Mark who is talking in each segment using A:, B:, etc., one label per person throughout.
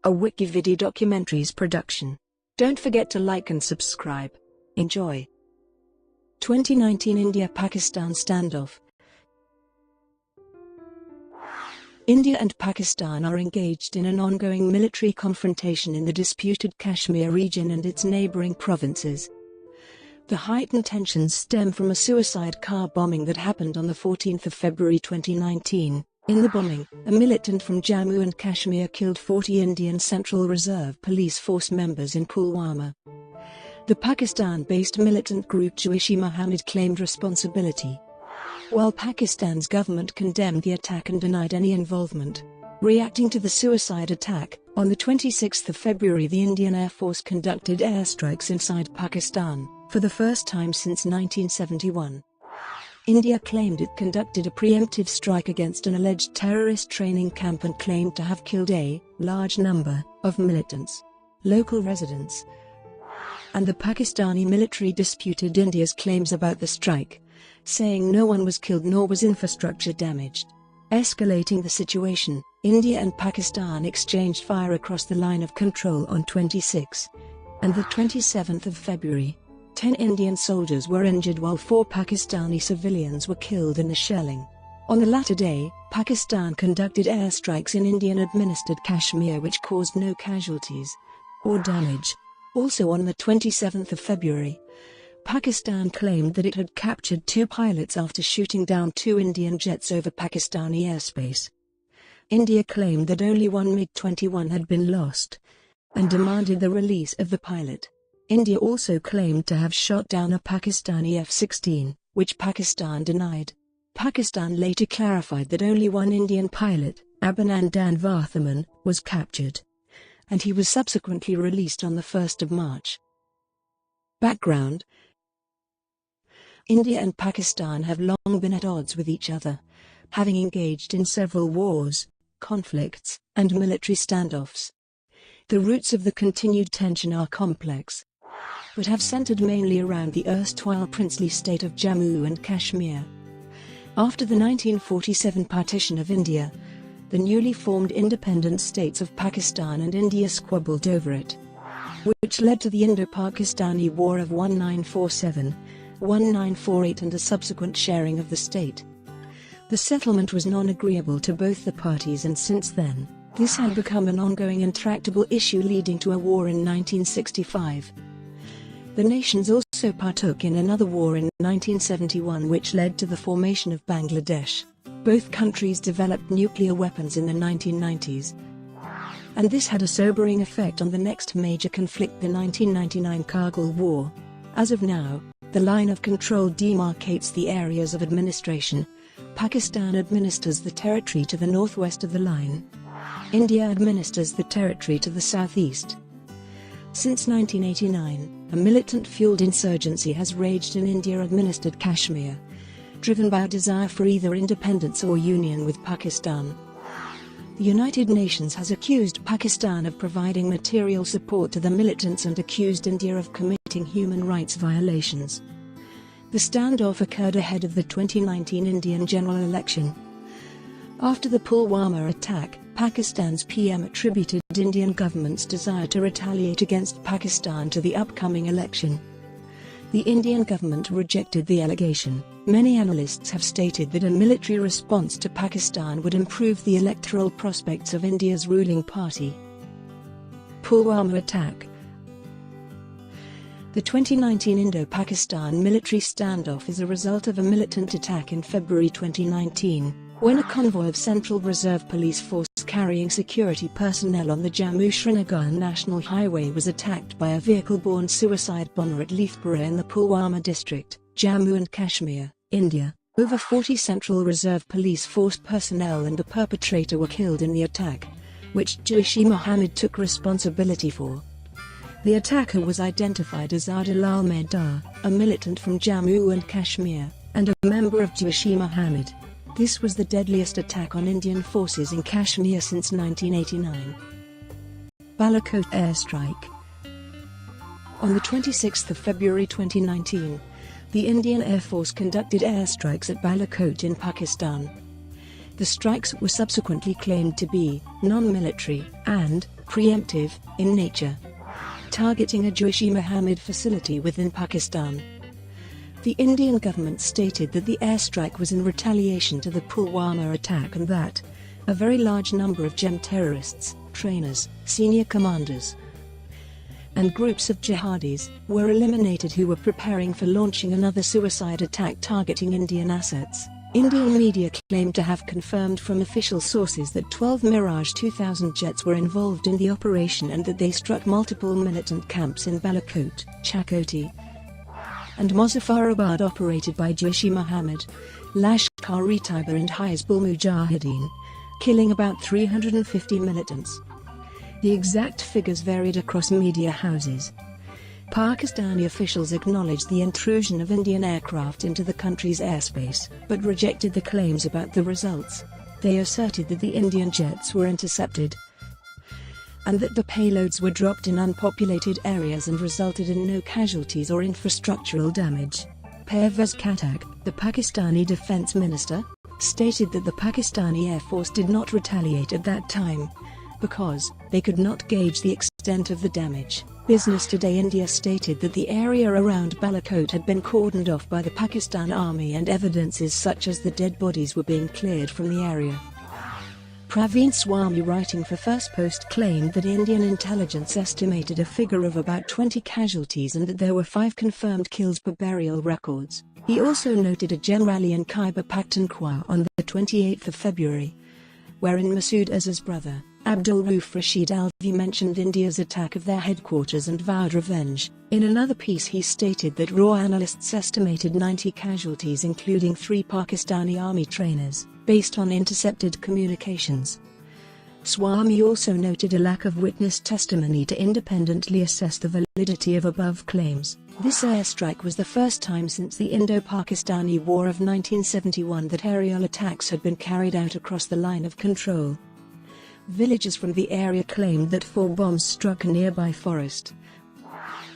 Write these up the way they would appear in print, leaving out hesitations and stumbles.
A: a WikiVidi documentaries production. Don't forget to like and subscribe. Enjoy. 2019 India-Pakistan standoff. India and Pakistan are engaged in an ongoing military confrontation in the disputed Kashmir region and its neighboring provinces. The heightened tensions stem from a suicide car bombing that happened on the 14th of February 2019. In the bombing, a militant from Jammu and Kashmir killed 40 Indian Central Reserve Police Force members in Pulwama. The Pakistan-based militant group Jaish-e-Mohammed claimed responsibility, while Pakistan's government condemned the attack and denied any involvement. Reacting to the suicide attack, on the 26th of February the Indian Air Force conducted airstrikes inside Pakistan, for the first time since 1971. India claimed it conducted a preemptive strike against an alleged terrorist training camp and claimed to have killed a large number of militants, local residents, and the Pakistani military disputed India's claims about the strike, saying no one was killed nor was infrastructure damaged. Escalating the situation, India and Pakistan exchanged fire across the line of control on 26 and the 27th of February. 10 Indian soldiers were injured while 4 Pakistani civilians were killed in the shelling. On the latter day, Pakistan conducted airstrikes in Indian-administered Kashmir which caused no casualties or damage. Also on the 27th of February, Pakistan claimed that it had captured 2 pilots after shooting down 2 Indian jets over Pakistani airspace. India claimed that only one MiG-21 had been lost and demanded the release of the pilot. India also claimed to have shot down a Pakistani F-16, which Pakistan denied. Pakistan later clarified that only one Indian pilot, Abhinandan Varthaman, was captured, and he was subsequently released on the 1st of March. Background: India and Pakistan have long been at odds with each other, having engaged in several wars, conflicts, and military standoffs. The roots of the continued tension are complex, but have centered mainly around the erstwhile princely state of Jammu and Kashmir. After the 1947 partition of India, the newly formed independent states of Pakistan and India squabbled over it, which led to the Indo-Pakistani War of 1947-1948 and a subsequent sharing of the state. The settlement was non-agreeable to both the parties, and since then, this had become an ongoing intractable issue leading to a war in 1965. The nations also partook in another war in 1971 which led to the formation of Bangladesh. Both countries developed nuclear weapons in the 1990s, and this had a sobering effect on the next major conflict, the 1999 Kargil War. As of now, the line of control demarcates the areas of administration. Pakistan administers the territory to the northwest of the line. India administers the territory to the southeast. Since 1989, a militant-fueled insurgency has raged in India-administered Kashmir, driven by a desire for either independence or union with Pakistan. The United Nations has accused Pakistan of providing material support to the militants and accused India of committing human rights violations. The standoff occurred ahead of the 2019 Indian general election. After the Pulwama attack, Pakistan's PM attributed Indian government's desire to retaliate against Pakistan to the upcoming election. The Indian government rejected the allegation. Many analysts have stated that a military response to Pakistan would improve the electoral prospects of India's ruling party. Pulwama attack. The 2019 Indo-Pakistan military standoff is a result of a militant attack in February 2019, when a convoy of Central Reserve Police Force carrying security personnel on the Jammu-Srinagar National Highway was attacked by a vehicle-borne suicide bomber at Leithpura in the Pulwama district, Jammu and Kashmir, India. Over 40 Central Reserve Police Force personnel and the perpetrator were killed in the attack, which Jaish-e-Mohammed took responsibility for. The attacker was identified as Adil Medar, a militant from Jammu and Kashmir, and a member of Jaish-e-Mohammed. This was the deadliest attack on Indian forces in Kashmir since 1989. Balakot airstrike. On the 26th of February 2019, the Indian Air Force conducted airstrikes at Balakot in Pakistan. The strikes were subsequently claimed to be non-military and preemptive in nature, targeting a Jaish-e-Mohammed facility within Pakistan. The Indian government stated that the airstrike was in retaliation to the Pulwama attack and that a very large number of Jem terrorists, trainers, senior commanders, and groups of jihadis were eliminated who were preparing for launching another suicide attack targeting Indian assets. Indian media claimed to have confirmed from official sources that 12 Mirage 2000 jets were involved in the operation and that they struck multiple militant camps in Balakot, Chakoti, and Muzaffarabad operated by Jaish-e-Mohammed, Lashkar-e-Taiba and Hizbul Mujahideen, killing about 350 militants. The exact figures varied across media houses. Pakistani officials acknowledged the intrusion of Indian aircraft into the country's airspace, but rejected the claims about the results. They asserted that the Indian jets were intercepted and that the payloads were dropped in unpopulated areas and resulted in no casualties or infrastructural damage. Pervez Khattak, the Pakistani defense minister, stated that the Pakistani Air Force did not retaliate at that time because they could not gauge the extent of the damage. Business Today India stated that the area around Balakot had been cordoned off by the Pakistan Army and evidences such as the dead bodies were being cleared from the area. Praveen Swami, writing for First Post, claimed that Indian intelligence estimated a figure of about 20 casualties and that there were 5 confirmed kills per burial records. He also noted a Jem rally in Khyber Pakhtunkhwa on the 28th of February, wherein Masood Azhar's brother, Abdul Rauf Rashid Alvi, mentioned India's attack of their headquarters and vowed revenge. In another piece he stated that raw analysts estimated 90 casualties including 3 Pakistani army trainers, based on intercepted communications. Swami also noted a lack of witness testimony to independently assess the validity of above claims. This airstrike was the first time since the Indo-Pakistani War of 1971 that aerial attacks had been carried out across the line of control. Villagers from the area claimed that 4 bombs struck a nearby forest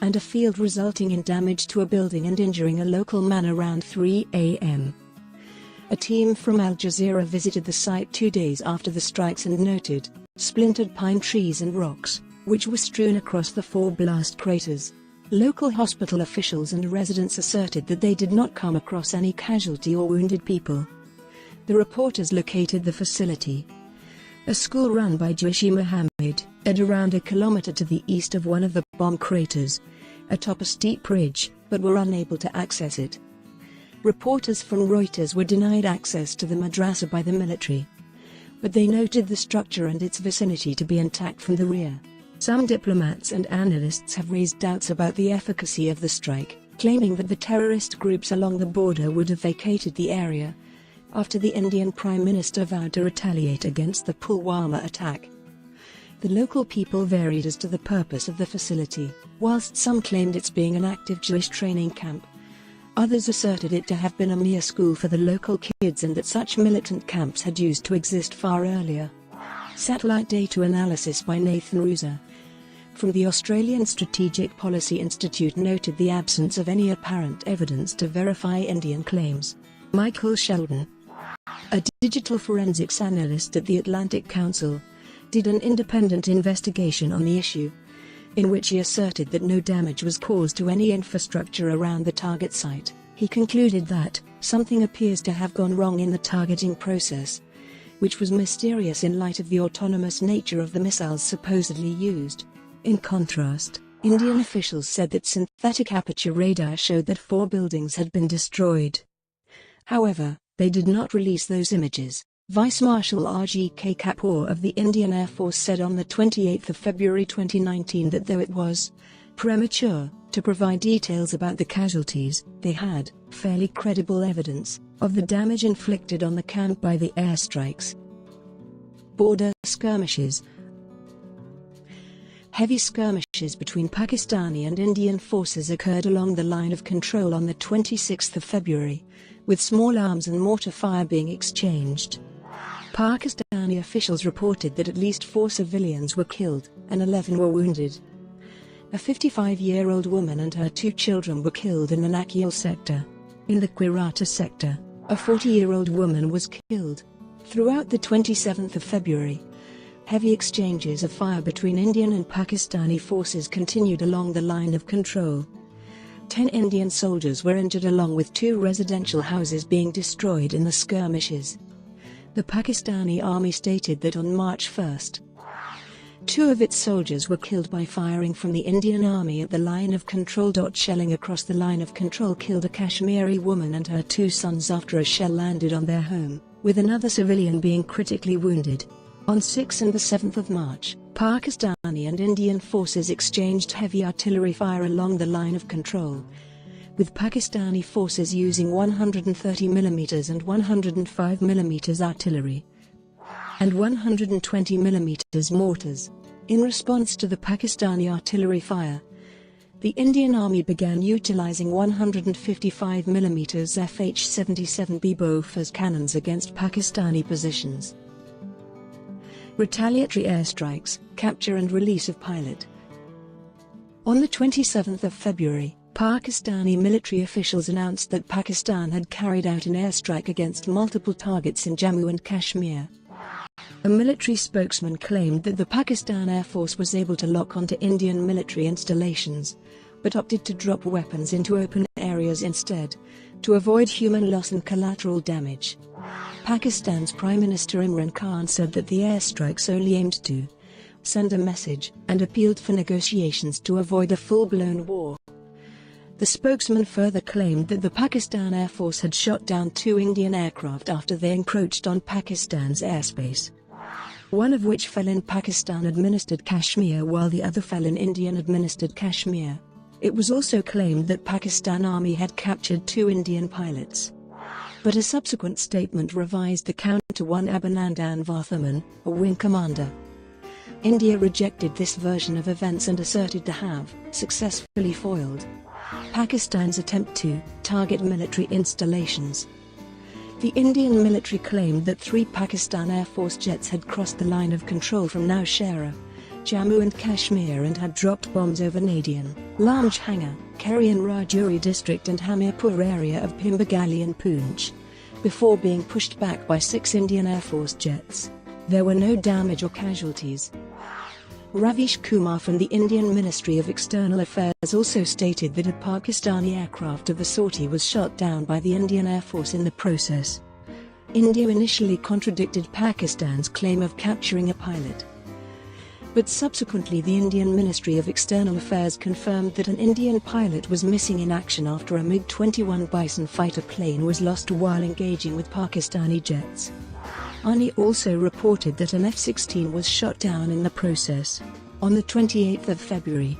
A: and a field, resulting in damage to a building and injuring a local man around 3 a.m. A team from Al Jazeera visited the site 2 days after the strikes and noted splintered pine trees and rocks, which were strewn across the 4 blast craters. Local hospital officials and residents asserted that they did not come across any casualty or wounded people. The reporters located the facility, a school run by Jaish-e-Mohammed, at around a kilometer to the east of one of the bomb craters, atop a steep ridge, but were unable to access it. Reporters from Reuters were denied access to the madrasa by the military, but they noted the structure and its vicinity to be intact from the rear. Some diplomats and analysts have raised doubts about the efficacy of the strike, claiming that the terrorist groups along the border would have vacated the area after the Indian Prime Minister vowed to retaliate against the Pulwama attack. The local people varied as to the purpose of the facility. Whilst some claimed its being an active Jewish training camp, others asserted it to have been a mere school for the local kids and that such militant camps had used to exist far earlier. Satellite data analysis by Nathan Ruser from the Australian Strategic Policy Institute noted the absence of any apparent evidence to verify Indian claims. Michael Sheldon, a digital forensics analyst at the Atlantic Council, did an independent investigation on the issue, in which he asserted that no damage was caused to any infrastructure around the target site. He concluded that something appears to have gone wrong in the targeting process, which was mysterious in light of the autonomous nature of the missiles supposedly used. In contrast, Indian officials said that synthetic aperture radar showed that 4 buildings had been destroyed. However, they did not release those images. Vice Marshal R.G.K. Kapoor of the Indian Air Force said on the 28th of February 2019 that though it was premature to provide details about the casualties, they had fairly credible evidence of the damage inflicted on the camp by the airstrikes. Border skirmishes. Heavy skirmishes between Pakistani and Indian forces occurred along the line of control on the 26th of February, with small arms and mortar fire being exchanged. Pakistani officials reported that at least 4 civilians were killed and 11 were wounded. A 55-year-old woman and her 2 children were killed in the Nakheel sector. In the Quirata sector, a 40-year-old woman was killed. Throughout the 27th of February, heavy exchanges of fire between Indian and Pakistani forces continued along the line of control. 10 Indian soldiers were injured along with 2 residential houses being destroyed in the skirmishes. The Pakistani army stated that on March 1, 2 of its soldiers were killed by firing from the Indian army at the line of control. Shelling across the line of control killed a Kashmiri woman and her 2 sons after a shell landed on their home, with another civilian being critically wounded. On 6 and 7 March, Pakistani and Indian forces exchanged heavy artillery fire along the line of control, with Pakistani forces using 130mm and 105mm artillery and 120mm mortars. In response to the Pakistani artillery fire, the Indian Army began utilizing 155mm FH-77B Bofors cannons against Pakistani positions. Retaliatory airstrikes, capture and release of pilot. On the 27th of February, Pakistani military officials announced that Pakistan had carried out an airstrike against multiple targets in Jammu and Kashmir. A military spokesman claimed that the Pakistan Air Force was able to lock onto Indian military installations, but opted to drop weapons into open areas instead, to avoid human loss and collateral damage. Pakistan's Prime Minister Imran Khan said that the airstrikes only aimed to send a message, and appealed for negotiations to avoid a full-blown war. The spokesman further claimed that the Pakistan Air Force had shot down 2 Indian aircraft after they encroached on Pakistan's airspace, one of which fell in Pakistan-administered Kashmir while the other fell in Indian-administered Kashmir. It was also claimed that Pakistan Army had captured 2 Indian pilots, but a subsequent statement revised the count to 1 Abhinandan Varthaman, a wing commander. India rejected this version of events and asserted to have successfully foiled Pakistan's attempt to target military installations. The Indian military claimed that 3 Pakistan Air Force jets had crossed the line of control from Nowshera, Jammu and Kashmir and had dropped bombs over Nadian, Lamjhanga, Kerry and Rajouri district and Hamirpur area of Pimbagali and Poonch, before being pushed back by 6 Indian Air Force jets. There were no damage or casualties. Ravish Kumar from the Indian Ministry of External Affairs also stated that a Pakistani aircraft of the sortie was shot down by the Indian Air Force in the process. India initially contradicted Pakistan's claim of capturing a pilot, but subsequently the Indian Ministry of External Affairs confirmed that an Indian pilot was missing in action after a MiG-21 Bison fighter plane was lost while engaging with Pakistani jets. ANI also reported that an F-16 was shot down in the process. On the 28th of February,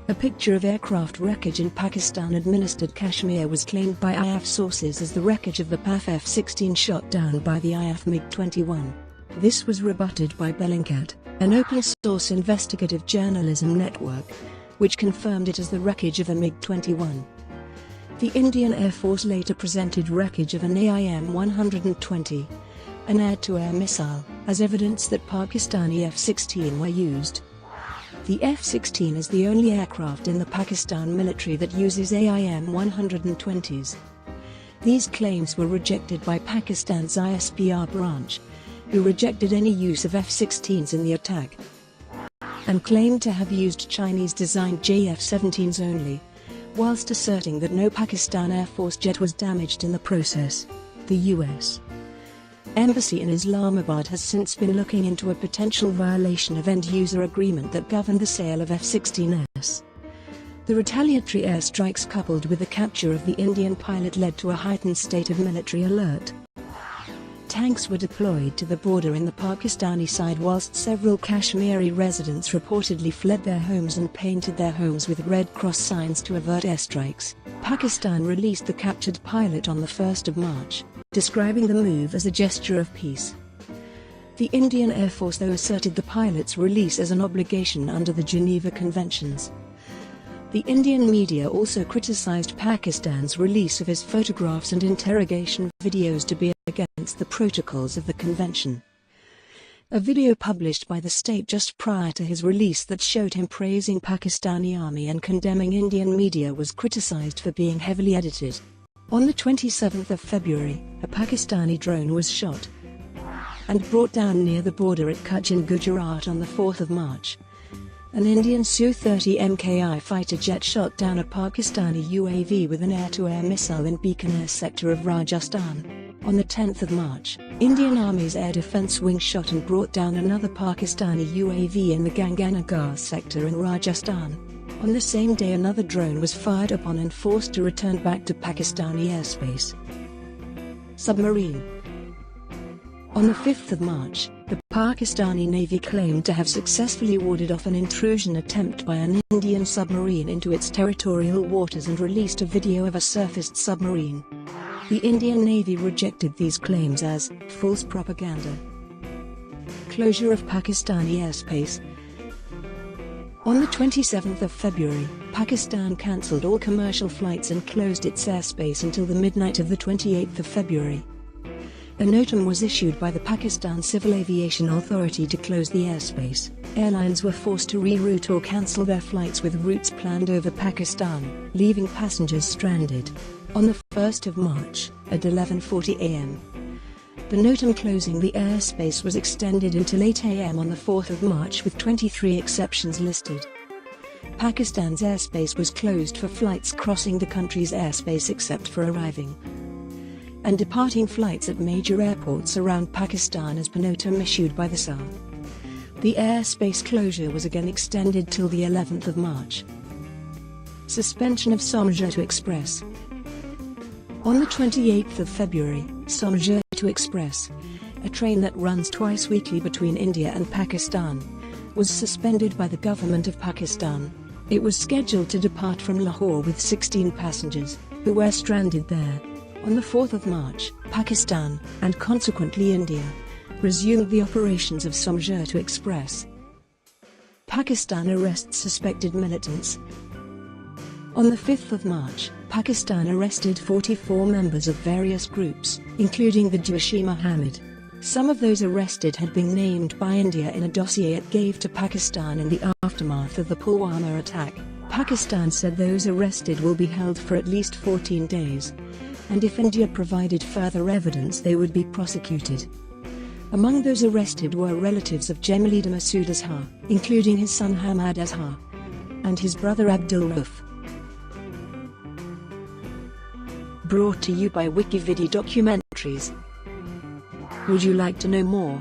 A: a picture of aircraft wreckage in Pakistan-administered Kashmir was claimed by IAF sources as the wreckage of the PAF F-16 shot down by the IAF MiG-21. This was rebutted by Balakot, an open-source investigative journalism network, which confirmed it as the wreckage of a MiG-21. The Indian Air Force later presented wreckage of an AIM-120, an air-to-air missile, as evidence that Pakistani F-16 were used. The F-16 is the only aircraft in the Pakistan military that uses AIM-120s. These claims were rejected by Pakistan's ISPR branch, who rejected any use of F-16s in the attack, and claimed to have used Chinese-designed JF-17s only, whilst asserting that no Pakistan Air Force jet was damaged in the process. The U.S. Embassy in Islamabad has since been looking into a potential violation of end-user agreement that governed the sale of F-16s. The retaliatory airstrikes coupled with the capture of the Indian pilot led to a heightened state of military alert. Tanks were deployed to the border in the Pakistani side whilst several Kashmiri residents reportedly fled their homes and painted their homes with Red Cross signs to avert airstrikes. Pakistan released the captured pilot on the 1st of March, describing the move as a gesture of peace. The Indian Air Force though asserted the pilot's release as an obligation under the Geneva Conventions. The Indian media also criticized Pakistan's release of his photographs and interrogation videos to be against the protocols of the convention. A video published by the state just prior to his release that showed him praising Pakistani army and condemning Indian media was criticized for being heavily edited. On the 27th of February, a Pakistani drone was shot, and brought down near the border at Kutch in Gujarat on the 4th of March. An Indian Su-30 MKI fighter jet shot down a Pakistani UAV with an air-to-air missile in Bikaner sector of Rajasthan. On the 10th of March, Indian Army's Air Defence Wing shot and brought down another Pakistani UAV in the Ganganagar sector in Rajasthan. On the same day, another drone was fired upon and forced to return back to Pakistani airspace. Submarine. On the 5th of March, the Pakistani Navy claimed to have successfully warded off an intrusion attempt by an Indian submarine into its territorial waters and released a video of a surfaced submarine. The Indian Navy rejected these claims as false propaganda. Closure of Pakistani airspace. On the 27th of February, Pakistan cancelled all commercial flights and closed its airspace until the midnight of the 28th of February. A notum was issued by the Pakistan Civil Aviation Authority to close the airspace. Airlines were forced to reroute or cancel their flights with routes planned over Pakistan, leaving passengers stranded. On the 1st of March, at 11:40 am, the notum closing the airspace was extended until 8 am on the 4th of March with 23 exceptions listed. Pakistan's airspace was closed for flights crossing the country's airspace except for arriving and departing flights at major airports around Pakistan as per notum issued by the SAR. The airspace closure was again extended till the 11th of March. Suspension of Samjhauta Express. On the 28th of February, Samjhauta Express, a train that runs twice weekly between India and Pakistan, was suspended by the government of Pakistan. It was scheduled to depart from Lahore with 16 passengers, who were stranded there. On the 4th of March, Pakistan, and consequently India, resumed the operations of Samjhauta Express. Pakistan arrests suspected militants. On the 5th of March, Pakistan arrested 44 members of various groups, including the Jaish-e-Mohammed. Some of those arrested had been named by India in a dossier it gave to Pakistan in the aftermath of the Pulwama attack. Pakistan said those arrested will be held for at least 14 days, and if India provided further evidence they would be prosecuted. Among those arrested were relatives of Jem leader Masood Azhar, including his son Hamad Azhar, and his brother Abdul Rauf. Brought to you by WikiVidi documentaries. Would you like to know more?